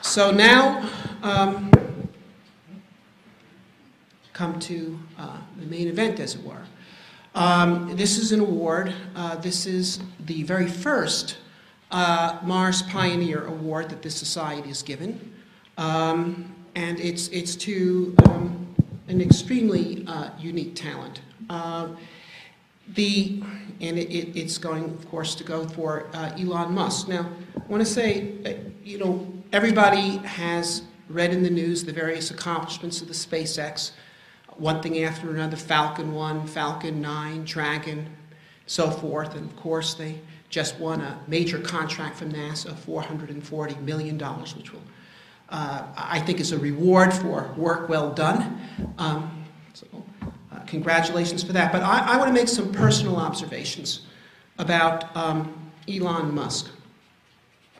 So now, come to the main event, as it were. This is an award. This is the very first Mars Pioneer Award that this society is given. And it's to an extremely unique talent. It's going, of course, to go for Elon Musk. Now, I want to say, you know, everybody has read in the news the various accomplishments of the SpaceX, one thing after another, Falcon 1, Falcon 9, Dragon, so forth. And of course, they just won a major contract from NASA of $440 million, which will, I think, is a reward for work well done. Congratulations for that. But I want to make some personal observations about Elon Musk.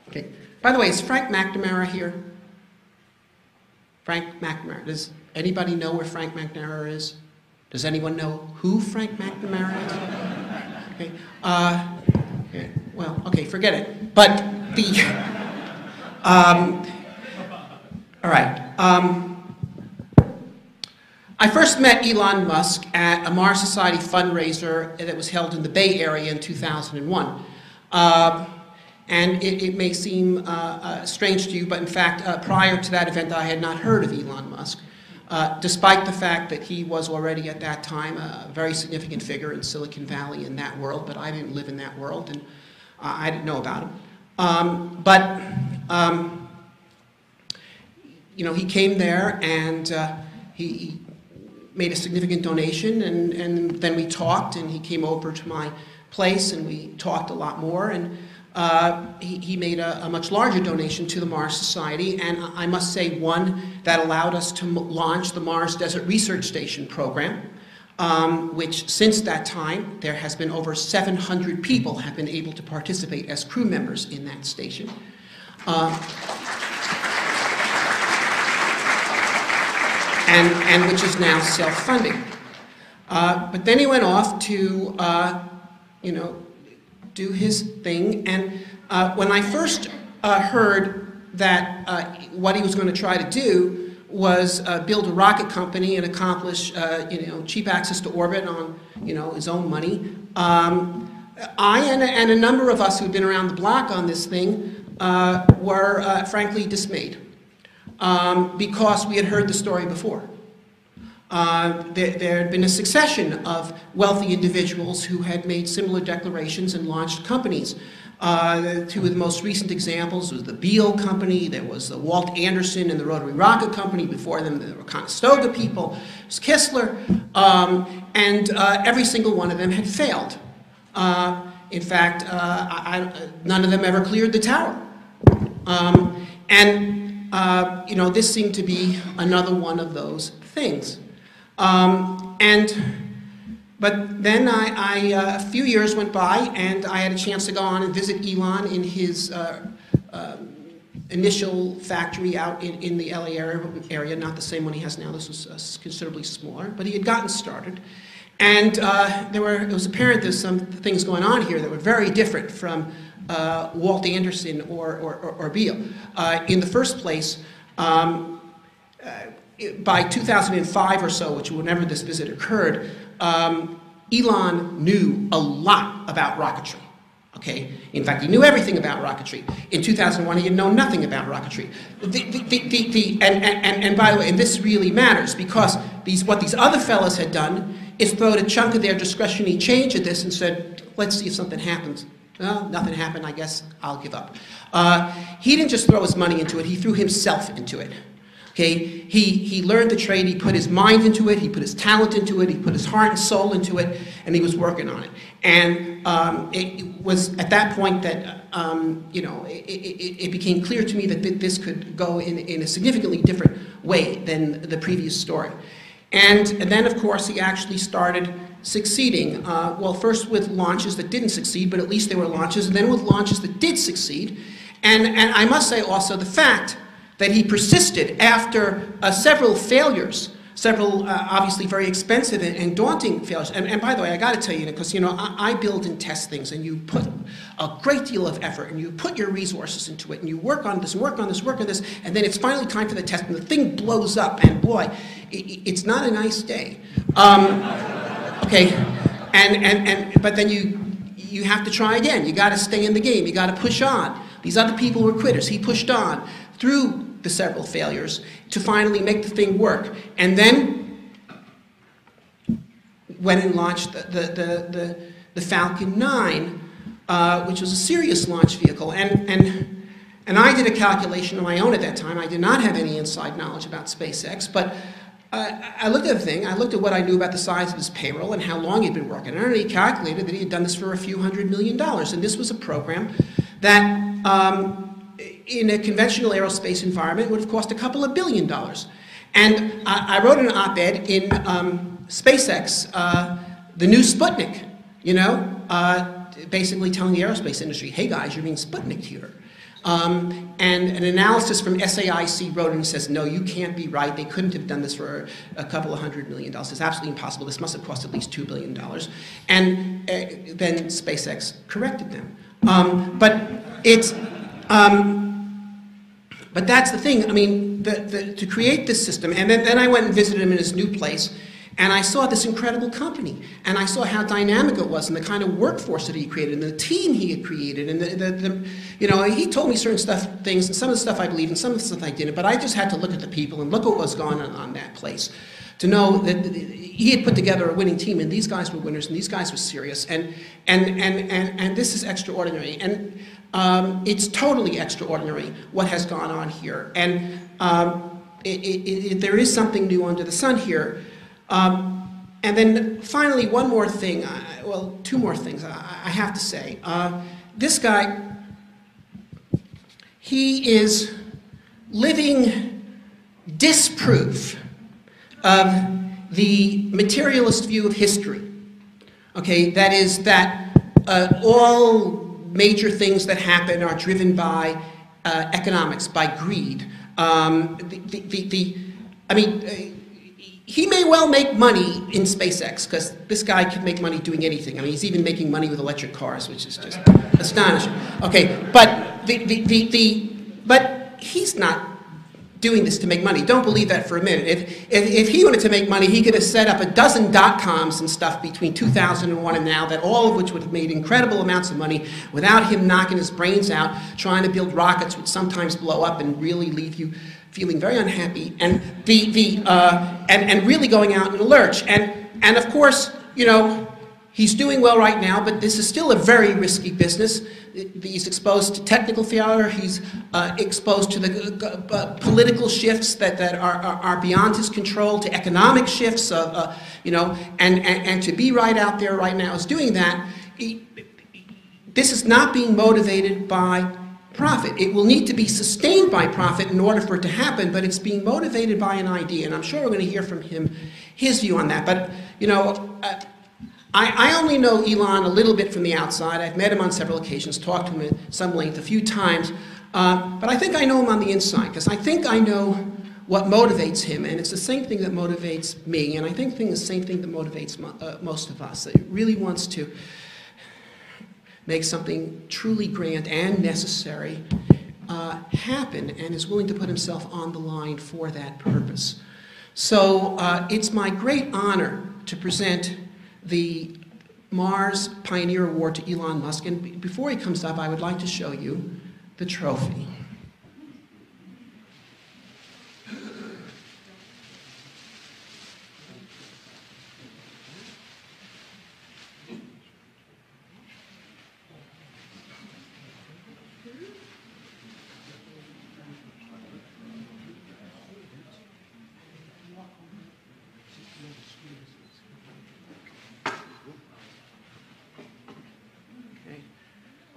Okay. By the way, is Frank McNamara here? Frank McNamara. Does anybody know where Frank McNamara is? Does anyone know who Frank McNamara is? Okay. Yeah, well, okay, forget it. But the... all right. I first met Elon Musk at a Mars Society fundraiser that was held in the Bay Area in 2001. And it may seem strange to you, but in fact, prior to that event, I had not heard of Elon Musk, despite the fact that he was already at that time a very significant figure in Silicon Valley in that world, but I didn't live in that world, and I didn't know about him. You know, he came there, and he made a significant donation, and then we talked, and he came over to my place, and we talked a lot more, and he made a much larger donation to the Mars Society, and I must say one that allowed us to launch the Mars Desert Research Station program, which since that time, there has been over 700 people have been able to participate as crew members in that station. And which is now self-funding. But then he went off to, you know, do his thing. And when I first heard that what he was going to try to do was build a rocket company and accomplish, you know, cheap access to orbit on, you know, his own money, I and a number of us who'd been around the block on this thing were frankly dismayed. Because we had heard the story before. There had been a succession of wealthy individuals who had made similar declarations and launched companies. Two of the most recent examples was the Beale Company, there was the Walt Anderson and the Rotary Rocket Company, before them there were Conestoga people, there was Kistler, and every single one of them had failed. In fact, none of them ever cleared the tower. You know, this seemed to be another one of those things. But then a few years went by, and I had a chance to go on and visit Elon in his initial factory out in the LA area, not the same one he has now. This was considerably smaller, but he had gotten started. And it was apparent there's some things going on here that were very different from Walt Anderson or Beale. In the first place, by 2005 or so, which whenever this visit occurred, Elon knew a lot about rocketry. Okay? In fact, he knew everything about rocketry. In 2001, he had known nothing about rocketry. And by the way, and this really matters, because what these other fellows had done is thrown a chunk of their discretionary change at this and said, let's see if something happens. Well, nothing happened, I guess I'll give up. He didn't just throw his money into it, he threw himself into it. Okay? He learned the trade, he put his mind into it, he put his talent into it, he put his heart and soul into it, and he was working on it. And it was at that point that, you know, it became clear to me that this could go in a significantly different way than the previous story. And then, of course, he actually started succeeding. Well, first with launches that didn't succeed, but at least they were launches, and then with launches that did succeed. And I must say also the fact that he persisted after several failures, several obviously very expensive and daunting failures. And by the way, I got to tell you, because I build and test things, and you put a great deal of effort, and you put your resources into it, and you work on this, and work on this, work on this, and then it's finally time for the test, and the thing blows up, and boy, it's not a nice day. Okay, but then you have to try again. You got to stay in the game. You got to push on. These other people were quitters. He pushed on through the several failures to finally make the thing work, and then went and launched the Falcon 9, which was a serious launch vehicle. And I did a calculation on my own at that time. I did not have any inside knowledge about SpaceX, but I looked at the thing. I looked at what I knew about the size of his payroll and how long he'd been working. And I already calculated that he had done this for a few $100 million. And this was a program that in a conventional aerospace environment would have cost a couple of $1 billion. And I wrote an op-ed in SpaceX, the new Sputnik, basically telling the aerospace industry, hey guys, you're being Sputniked here. And an analysis from SAIC wrote and says, no, you can't be right. They couldn't have done this for a couple of $100 million. It's absolutely impossible. This must have cost at least $2 billion. And then SpaceX corrected them. But that's the thing. I mean, to create this system, and then I went and visited him in his new place, and I saw this incredible company, and I saw how dynamic it was, and the kind of workforce that he created, and the team he had created, and he told me certain things, and some of the stuff I believed, and some of the stuff I didn't. But I just had to look at the people and look at what was going on that place, to know that he had put together a winning team, and these guys were winners, and these guys were serious, and this is extraordinary, and it's totally extraordinary what has gone on here, and there is something new under the sun here. And then finally, one more thing, well, two more things I have to say. This guy, he is living disproof of the materialist view of history. Okay, that is that all major things that happen are driven by economics, by greed. He may well make money in SpaceX, because this guy could make money doing anything. I mean, he's even making money with electric cars, which is just astonishing. Okay, but but he's not doing this to make money. Don't believe that for a minute. If he wanted to make money, he could have set up a dozen dot-coms and stuff between 2001 and now, that all of which would have made incredible amounts of money without him knocking his brains out trying to build rockets which sometimes blow up and really leave you feeling very unhappy, and really going out in a lurch. And of course, he's doing well right now, but this is still a very risky business. He's exposed to technical failure. He's exposed to the political shifts that are beyond his control, to economic shifts, and to be right out there right now is doing that. This is not being motivated by profit. It will need to be sustained by profit in order for it to happen, but it's being motivated by an idea, and I'm sure we're going to hear from him, his view on that. But, I only know Elon a little bit from the outside. I've met him on several occasions, talked to him at some length a few times, but I think I know him on the inside, because I think I know what motivates him, and it's the same thing that motivates me, and I think the same thing that motivates most of us. It really wants to make something truly grand and necessary happen, and is willing to put himself on the line for that purpose. So it's my great honor to present the Mars Pioneer Award to Elon Musk, and before he comes up, I would like to show you the trophy.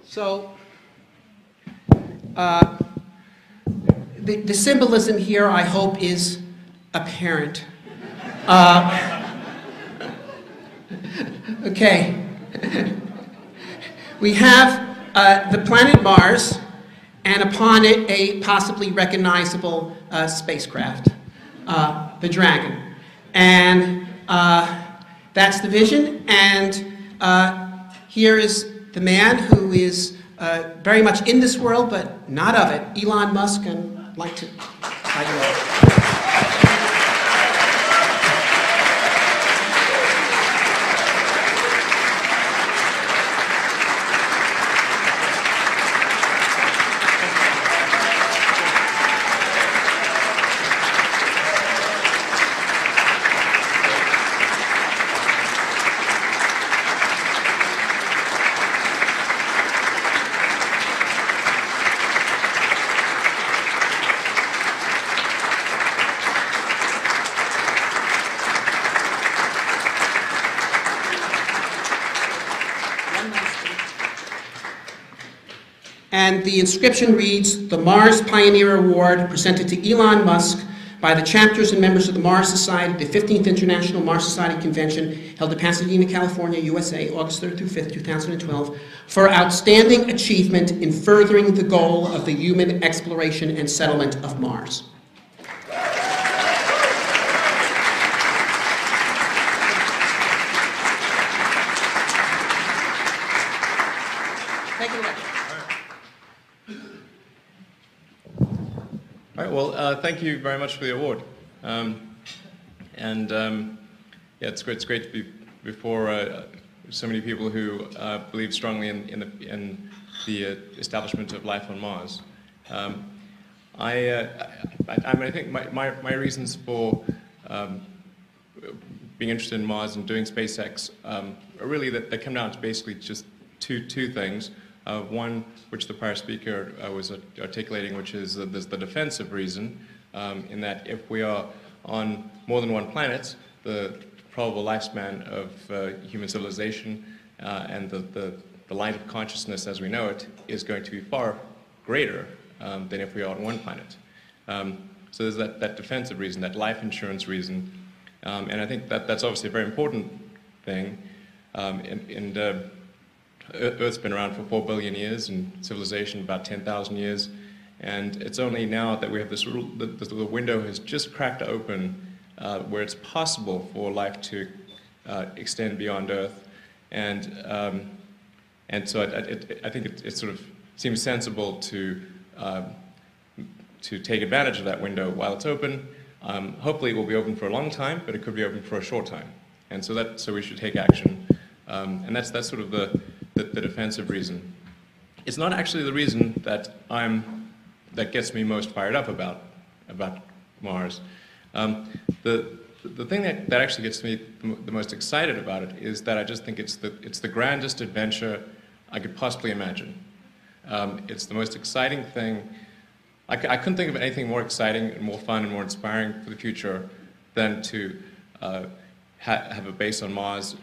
So, the symbolism here, I hope, is apparent. Okay. We have the planet Mars, and upon it, a possibly recognizable spacecraft, the Dragon. And that's the vision. And here is the man who is very much in this world, but not of it, Elon Musk, and I'd like to invite you all. And the inscription reads, "The Mars Pioneer Award presented to Elon Musk by the chapters and members of the Mars Society, the 15th International Mars Society Convention, held in Pasadena, California, USA, August 3rd through 5th, 2012, for outstanding achievement in furthering the goal of the human exploration and settlement of Mars." Take it away. All right, well, thank you very much for the award. Yeah, it's great to be before so many people who believe strongly in the establishment of life on Mars. I think my reasons for being interested in Mars and doing SpaceX are really that they come down to basically just two things. One, which the prior speaker was articulating, which is there's the defensive reason, in that if we are on more than one planet, the probable lifespan of human civilization and the light of consciousness as we know it is going to be far greater than if we are on one planet. So there's that defensive reason, that life insurance reason, and I think that's obviously a very important thing. Earth's been around for 4 billion years and civilization about 10,000 years, and it's only now that we have this the window has just cracked open where it's possible for life to extend beyond Earth, and so I think it sort of seems sensible to take advantage of that window while it's open. Hopefully it will be open for a long time, but it could be open for a short time, and so we should take action, and that's sort of the defensive reason. It's not actually the reason that gets me most fired up about Mars. The thing that actually gets me the most excited about it is that I just think it's the grandest adventure I could possibly imagine. It's the most exciting thing. I couldn't think of anything more exciting and more fun and more inspiring for the future than to have a base on Mars.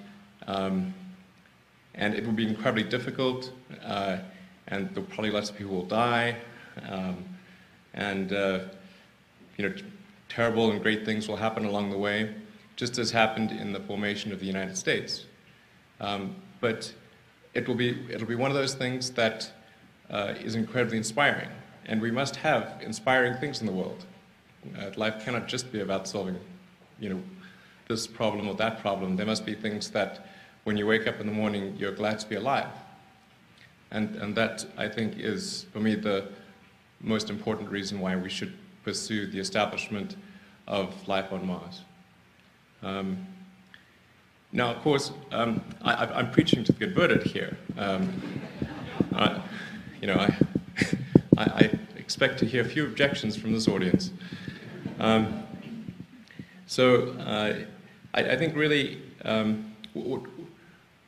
And it will be incredibly difficult, and there'll probably lots of people will die, and terrible and great things will happen along the way, just as happened in the formation of the United States. But it'll be one of those things that is incredibly inspiring, and we must have inspiring things in the world. Life cannot just be about solving, this problem or that problem. There must be things that, when you wake up in the morning, you're glad to be alive. And that, I think, is, for me, the most important reason why we should pursue the establishment of life on Mars. Now, of course, I'm preaching to the converted here. I expect to hear few objections from this audience. I think really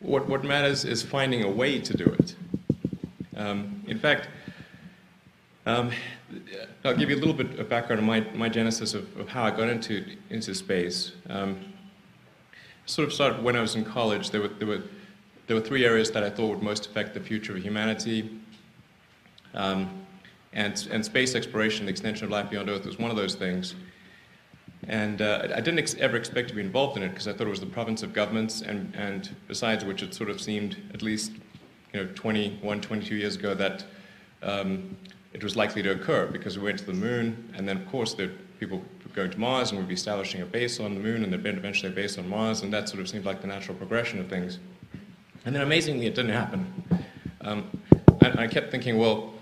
what matters is finding a way to do it. In fact, I'll give you a little bit of background on my genesis of how I got into space. Sort of started when I was in college. There were three areas that I thought would most affect the future of humanity, and space exploration, the extension of life beyond Earth, was one of those things. And I didn't ever expect to be involved in it because I thought it was the province of governments, and besides which it sort of seemed, at least 21, 22 years ago, that it was likely to occur because we went to the moon, and then of course there were people going to Mars, and we'd be establishing a base on the moon, and there'd be eventually a base on Mars, and that sort of seemed like the natural progression of things. And then amazingly, it didn't happen. And I kept thinking, well,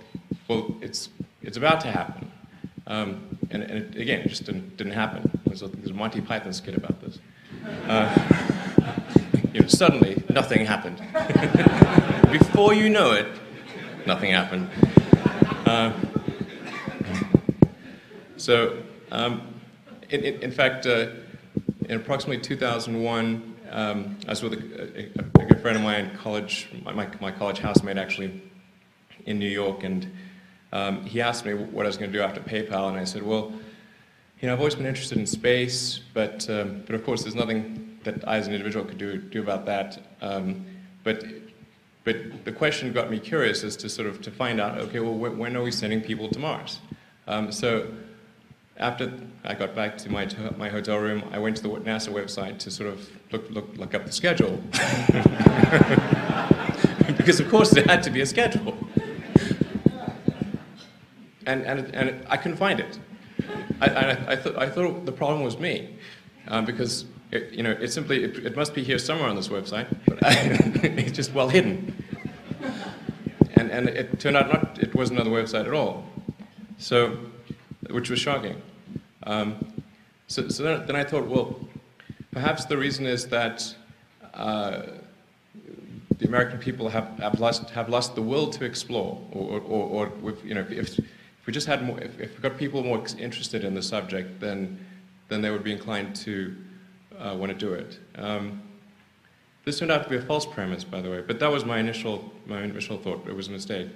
it's about to happen. And it just didn't happen. There's a Monty Python skit about this. Suddenly, nothing happened. Before you know it, nothing happened. In fact, in approximately 2001, I was with a good friend of mine in college, my college housemate actually, in New York, and he asked me what I was going to do after PayPal, and I said, well, I've always been interested in space, but of course there's nothing that I as an individual could do about that. But the question got me curious as to find out, okay, well, when are we sending people to Mars? So after I got back to my hotel room, I went to the NASA website to sort of look up the schedule. Because of course there had to be a schedule. And I couldn't find it. I thought the problem was me, because it must be here somewhere on this website, but it's just well hidden. And it turned out it wasn't on the website at all, so which was shocking. So then I thought, well, perhaps the reason is that the American people have lost the will to explore, or if we just had more, if we got people more interested in the subject, then they would be inclined to want to do it. This turned out to be a false premise, by the way, but that was my initial thought. It was a mistake.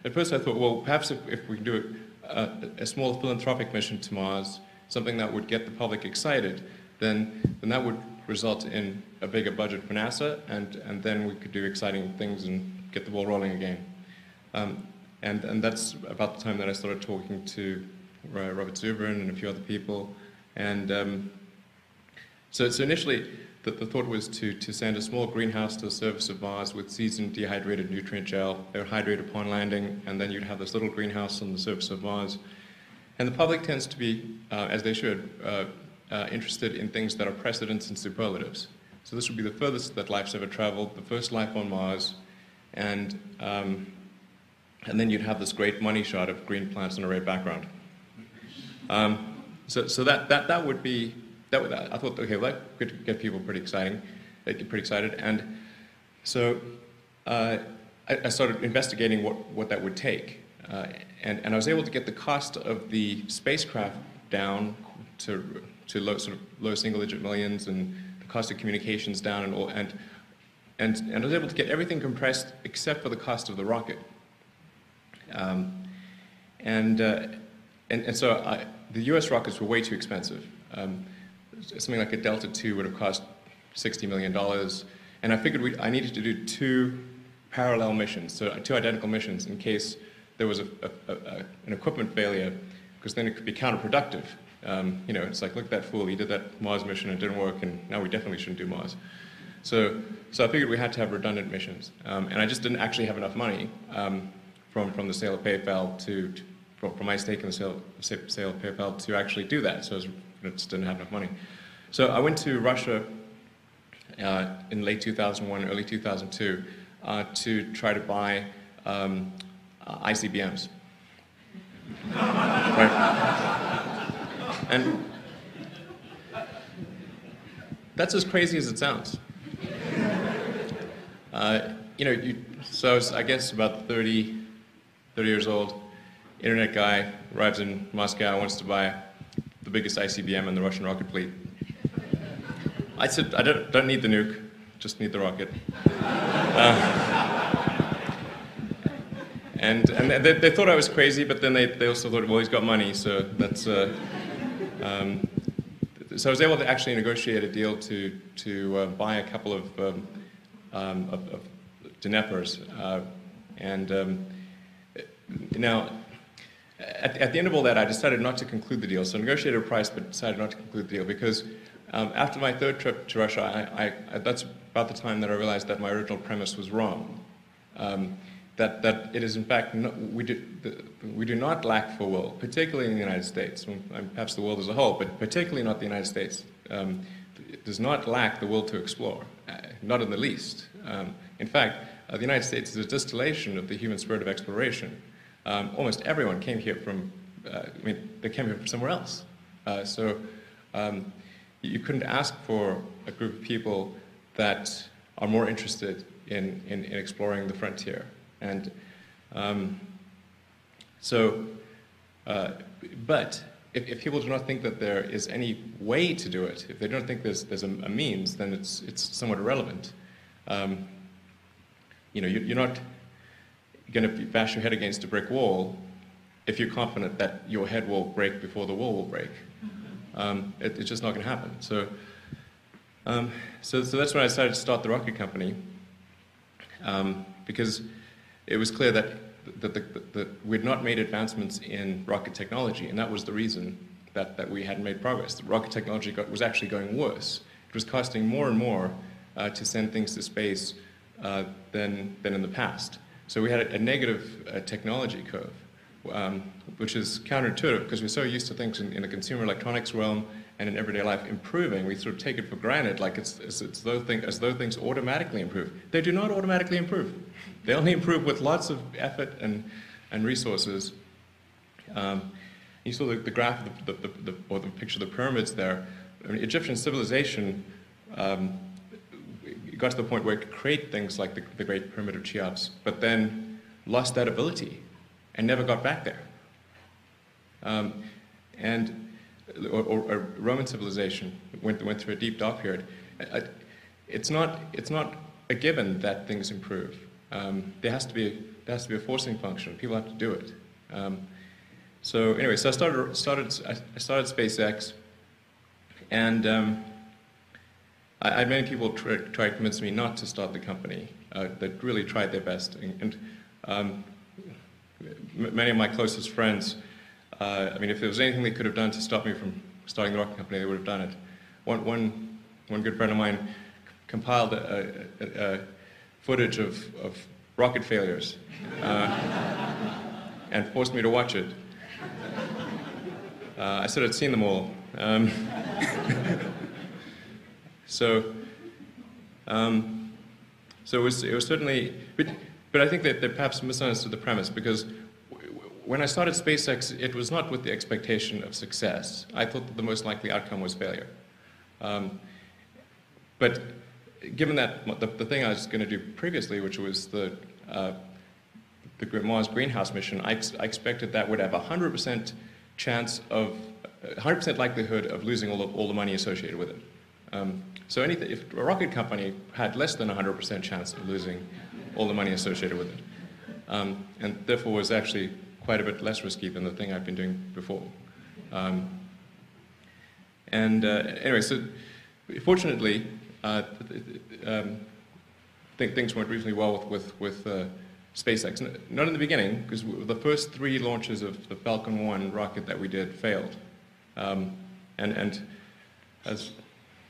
At first I thought, well, perhaps if we can do a small philanthropic mission to Mars, something that would get the public excited, then that would result in a bigger budget for NASA, and then we could do exciting things and get the ball rolling again. And that's about the time that I started talking to Robert Zubrin and a few other people. And so initially, the thought was to send a small greenhouse to the surface of Mars with seasoned dehydrated nutrient gel. They would hydrate upon landing, and then you'd have this little greenhouse on the surface of Mars. And the public tends to be, as they should, interested in things that are precedents and superlatives. So this would be the furthest that life's ever traveled, the first life on Mars, and then you'd have this great money shot of green plants on a red background. So that would be. I thought, okay, well, that could get people pretty excited, and so I started investigating what that would take, and I was able to get the cost of the spacecraft down to low single-digit millions, and the cost of communications down, and I was able to get everything compressed except for the cost of the rocket, and so the U.S. rockets were way too expensive. Something like a Delta II would have cost $60 million, and I figured I needed to do two parallel missions, so two identical missions, in case there was an equipment failure, because then it could be counterproductive. It's like, look at that fool, he did that Mars mission and it didn't work, and now we definitely shouldn't do Mars. So I figured we had to have redundant missions, and I just didn't actually have enough money from the sale of PayPal from my stake in the sale of PayPal to actually do that. So I just didn't have enough money. So I went to Russia in late 2001, early 2002, to try to buy ICBMs. Right? And that's as crazy as it sounds. So I was, I guess, about 30 years old. Internet guy arrives in Moscow, wants to buy the biggest ICBM in the Russian rocket fleet. I said, I don't need the nuke, just need the rocket. And they thought I was crazy, but then they also thought, well, he's got money, so that's. So I was able to actually negotiate a deal to buy a couple of Dneprs, and now. At the end of all that, I decided not to conclude the deal. So I negotiated a price, but decided not to conclude the deal because after my third trip to Russia, that's about the time that I realized that my original premise was wrong. that it is in fact, we do not lack for will, particularly in the United States, perhaps the world as a whole, but particularly not the United States. It does not lack the will to explore, not in the least. In fact, the United States is a distillation of the human spirit of exploration. Almost everyone came here from, they came here from somewhere else. So you couldn't ask for a group of people that are more interested in exploring the frontier. And but if people do not think that there is any way to do it, if they don't think there's a means, then it's somewhat irrelevant. You're not going to bash your head against a brick wall if you're confident that your head will break before the wall will break. It's just not going to happen. So that's when I decided to start the rocket company, because it was clear that we had not made advancements in rocket technology, and that was the reason that we hadn't made progress. The rocket technology was actually going worse. It was costing more and more to send things to space than in the past. So we had a negative technology curve, which is counterintuitive because we're so used to things in the consumer electronics realm and in everyday life improving. We sort of take it for granted, like as though things automatically improve. They do not automatically improve. They only improve with lots of effort and resources. You saw the graph, or the picture of the pyramids there. I mean, Egyptian civilization got to the point where it could create things like the Great Pyramid of Cheops, but then lost that ability and never got back there. Or Roman civilization went through a deep dark period. It's not a given that things improve. There has to be a forcing function. People have to do it. So anyway, so I started SpaceX, and I had many people try to convince me not to start the company. That really tried their best, and many of my closest friends. If there was anything they could have done to stop me from starting the rocket company, they would have done it. One good friend of mine compiled a footage of rocket failures and forced me to watch it. I said I'd seen them all. So it was certainly, but I think that they perhaps misunderstood the premise, because when I started SpaceX, it was not with the expectation of success. I thought that the most likely outcome was failure. But given that the thing I was going to do previously, which was the Mars greenhouse mission, I expected that would have 100% chance of 100% likelihood of losing all the money associated with it. So if a rocket company had less than 100% chance of losing all the money associated with it, and therefore was actually quite a bit less risky than the thing I've been doing before. Anyway, so fortunately, things went reasonably well with SpaceX. Not in the beginning, because the first 3 launches of the Falcon 1 rocket that we did failed. And as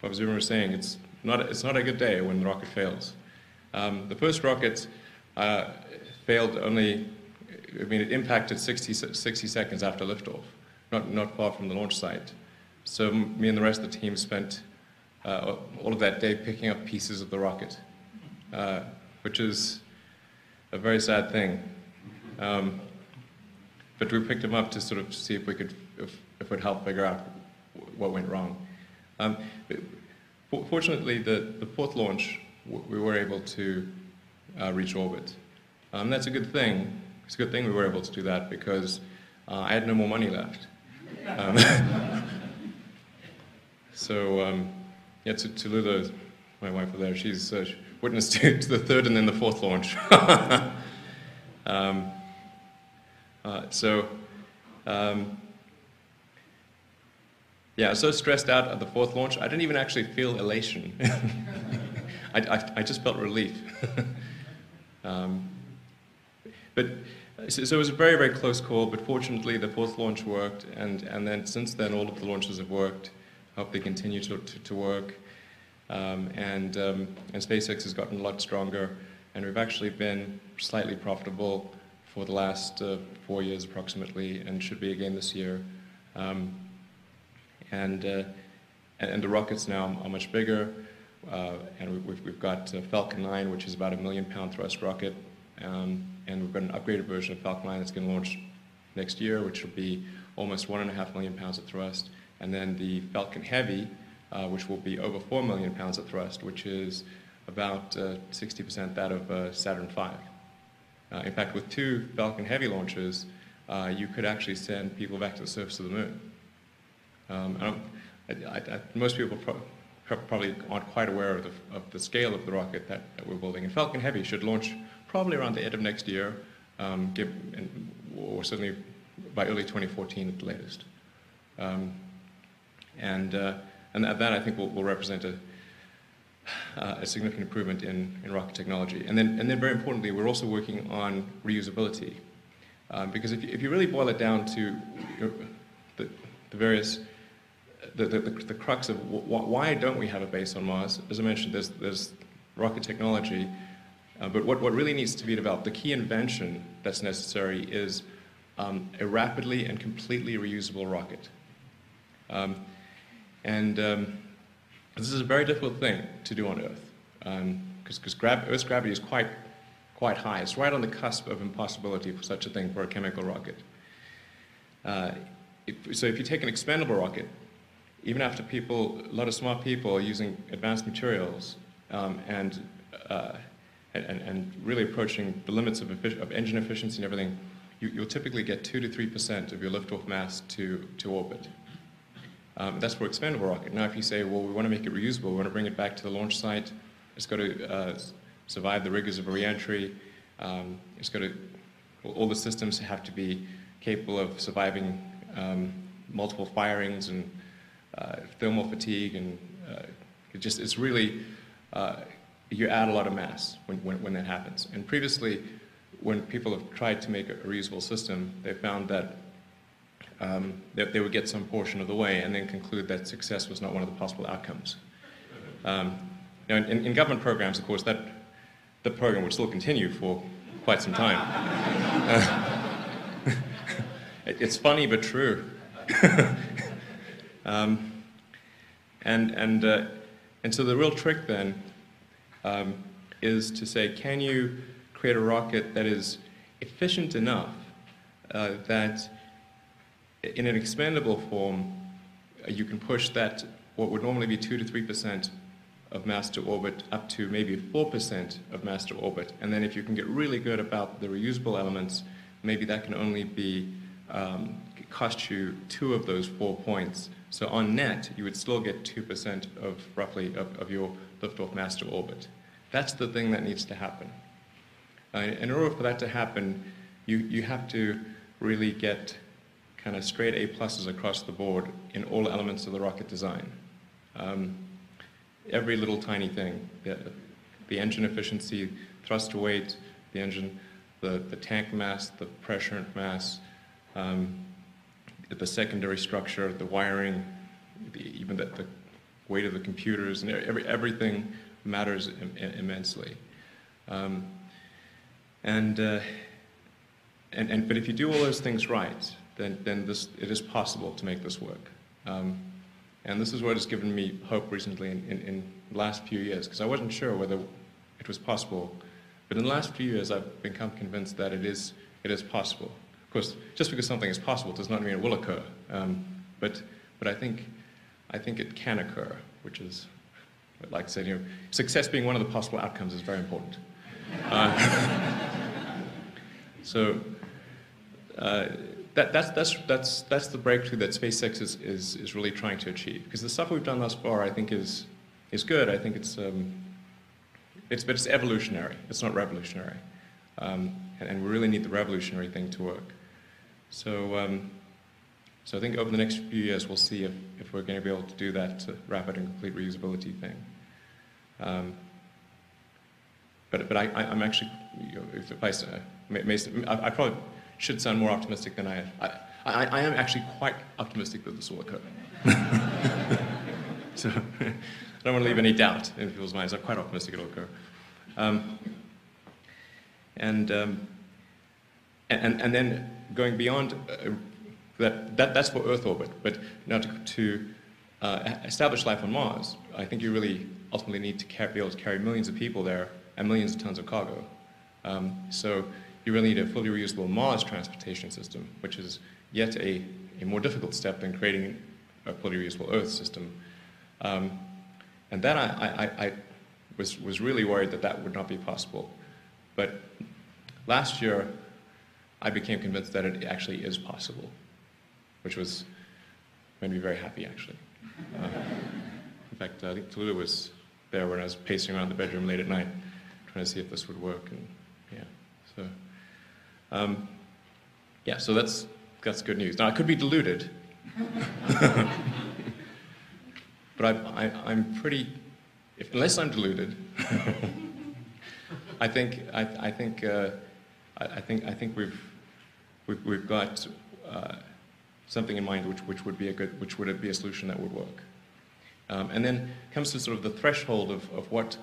Bob Zimmer was saying, it's not a good day when the rocket fails. The first rocket failed only. It impacted 60 seconds after liftoff, not far from the launch site. So me and the rest of the team spent all of that day picking up pieces of the rocket, which is a very sad thing. But we picked them up to sort of see if it would help figure out what went wrong. Fortunately, the 4th launch, we were able to reach orbit. That's a good thing. It's a good thing we were able to do that, because I had no more money left. So, yeah, Tulula, my wife was there. She's witness to the 3rd and then the 4th launch. Yeah, I was so stressed out at the 4th launch, I didn't even actually feel elation. I just felt relief. So it was a very, very close call, but fortunately the 4th launch worked, and then since then all of the launches have worked. I hope they continue to work. And SpaceX has gotten a lot stronger, and we've actually been slightly profitable for the last 4 years approximately, and should be again this year. And the rockets now are much bigger, and we've got Falcon 9, which is about £1 million thrust rocket, and we've got an upgraded version of Falcon 9 that's going to launch next year, which will be almost 1.5 million pounds of thrust, and then the Falcon Heavy, which will be over 4 million pounds of thrust, which is about 60% that of Saturn V. In fact, with 2 Falcon Heavy launches, you could actually send people back to the surface of the moon. Most people probably aren't quite aware of the scale of the rocket that we're building. And Falcon Heavy should launch probably around the end of next year, or certainly by early 2014 at the latest. And that I think will represent a significant improvement in rocket technology. And then very importantly, we're also working on reusability. Because if you really boil it down to the various, the crux of why don't we have a base on Mars, as I mentioned, there's rocket technology, but what really needs to be developed, the key invention that's necessary is a rapidly and completely reusable rocket. This is a very difficult thing to do on Earth, because Earth's gravity is quite high. It's right on the cusp of impossibility for such a thing for a chemical rocket. So if you take an expendable rocket, even after a lot of smart people are using advanced materials and really approaching the limits of engine efficiency and everything, you'll typically get 2 to 3% of your liftoff mass to orbit. That's for expendable rocket. Now if you say, well, we want to make it reusable, we want to bring it back to the launch site, it's got to survive the rigors of a re-entry, all the systems have to be capable of surviving multiple firings and thermal fatigue, and it's really, you add a lot of mass when that happens. And previously, when people have tried to make a reusable system, they found that they would get some portion of the way and then conclude that success was not one of the possible outcomes. Now, in government programs, of course, the program would still continue for quite some time. It's funny but true. And so the real trick then is to say, can you create a rocket that is efficient enough that in an expendable form you can push that what would normally be 2 to 3% of mass to orbit up to maybe 4% of mass to orbit, and then if you can get really good about the reusable elements, maybe that can only be cost you 2 of those 4 points. So on net, you would still get 2% of roughly of your liftoff mass to orbit. That's the thing that needs to happen. In order for that to happen, you have to really get kind of straight A+ across the board in all elements of the rocket design. Every little tiny thing, the engine efficiency, thrust to weight, the engine, the tank mass, the pressure mass, the secondary structure, the wiring, even the weight of the computers, and everything matters immensely. But if you do all those things right, then it is possible to make this work. And this is what has given me hope recently in the last few years, because I wasn't sure whether it was possible. But in the last few years, I've become convinced that it is possible. Of course, just because something is possible does not mean it will occur. But I think it can occur, which is, like I said, success being one of the possible outcomes is very important. So that's the breakthrough that SpaceX is really trying to achieve. Because the stuff we've done thus far, I think, is good. I think it's evolutionary. It's not revolutionary. And we really need the revolutionary thing to work. So I think over the next few years we'll see if we're going to be able to do that rapid and complete reusability thing. But I'm actually, I probably should sound more optimistic than I am. I am actually quite optimistic that this will occur. So I don't want to leave any doubt in people's minds. I'm quite optimistic it'll occur. And then going beyond that's for Earth orbit, but now to establish life on Mars, I think you really ultimately need to be able to carry millions of people there and millions of tons of cargo. So you really need a fully reusable Mars transportation system, which is yet a more difficult step than creating a fully reusable Earth system. And that I was really worried that would not be possible. But last year, I became convinced that it actually is possible, which made me very happy, actually. In fact, I think Tallulah was there when I was pacing around the bedroom late at night, trying to see if this would work. And so that's good news. Now, I could be deluded, but I'm pretty. Unless I'm deluded, I think we've got something in mind which would be a solution that would work. And then comes to sort of the threshold of what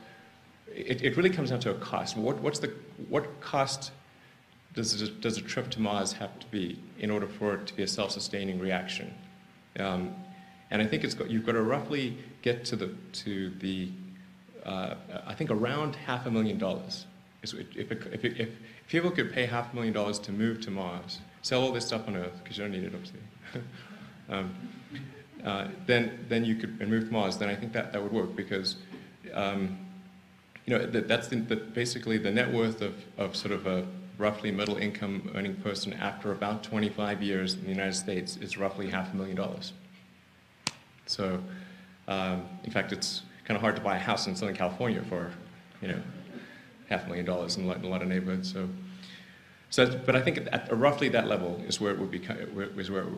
it really comes down to a cost. What cost does a trip to Mars have to be in order for it to be a self-sustaining reaction? And I think you've got to roughly get to the I think around $500,000. If people could pay $500,000 to move to Mars, sell all this stuff on Earth, because you don't need it, obviously, then you could move to Mars. Then I think that would work, because that's basically the net worth of sort of a roughly middle income earning person after about 25 years in the United States is roughly $500,000. So, in fact, it's kind of hard to buy a house in Southern California for, $500,000 in a lot of neighborhoods. But I think at roughly that level is where it would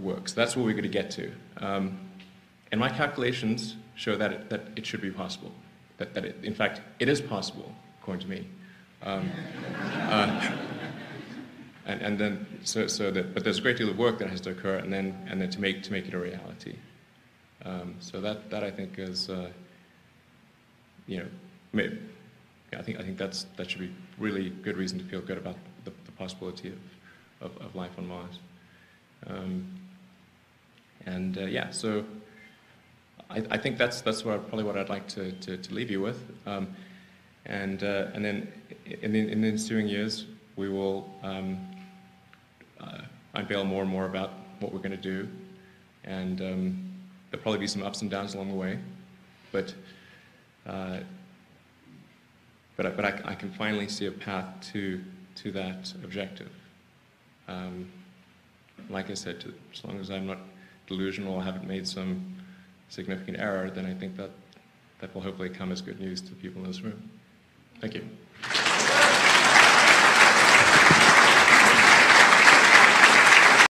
work. So that's where we're going to get to. And my calculations show that it should be possible. In fact, it is possible, according to me. But there's a great deal of work that has to occur, and then to make it a reality. So that I think is, I think that should be really good reason to feel good about the possibility of life on Mars. So I think that's probably what I'd like to leave you with. And then in the ensuing years, we will unveil more and more about what we're going to do, and there'll probably be some ups and downs along the way, but I can finally see a path to that objective. Like I said, as long as I'm not delusional or haven't made some significant error, then I think that will hopefully come as good news to people in this room. Thank you.